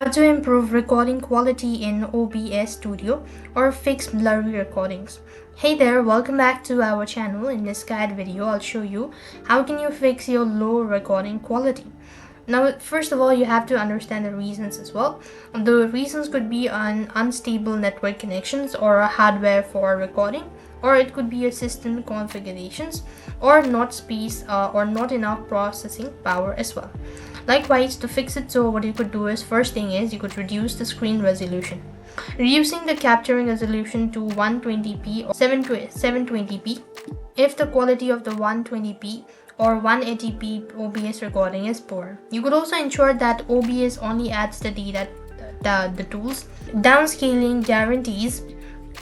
How to improve recording quality in OBS Studio or fix blurry recordings. Hey there, welcome back to our channel. In this guide video, I'll show you how can you fix your low recording quality. Now, first of all, you have to understand the reasons as well. The reasons could be on unstable network connections or a hardware for recording, or it could be your system configurations, or not space or not enough processing power as well. Likewise, to fix it, so what you could do is, first thing is you could reduce the screen resolution. Reducing the capturing resolution to 120p or 720p if the quality of the 120p or 180p OBS recording is poor. You could also ensure that OBS only adds the data, the tools. Downscaling guarantees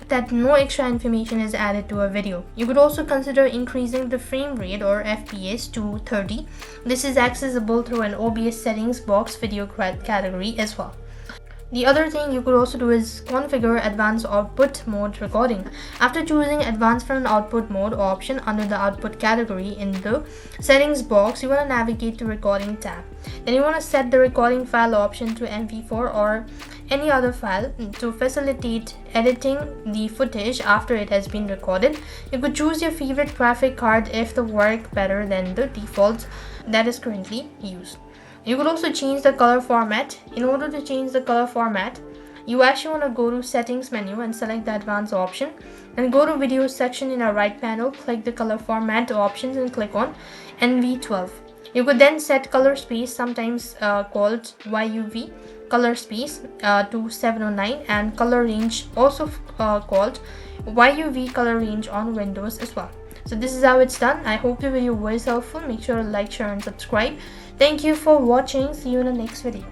that no extra information is added to a video. You could also consider increasing the frame rate or FPS to 30. This is accessible through an OBS settings box video category as well. The other thing you could also do is configure advanced output mode recording. After choosing advanced from an output mode option under the output category in the settings box, you want to navigate to recording tab. Then you want to set the recording file option to MP4 or any other file to facilitate editing the footage after it has been recorded. You could choose your favorite graphic card if they work better than the default that is currently used. You could also change the color format. In order to change the color format, you actually want to go to settings menu and select the advanced option, and go to video section in our right panel, click the color format options and click on NV12. You could then set color space, sometimes called YUV color space, to 709, and color range, also called YUV color range on Windows as well. So this is how it's done. I hope the video was helpful. Make sure to like, share and subscribe. Thank you for watching. See you in the next video.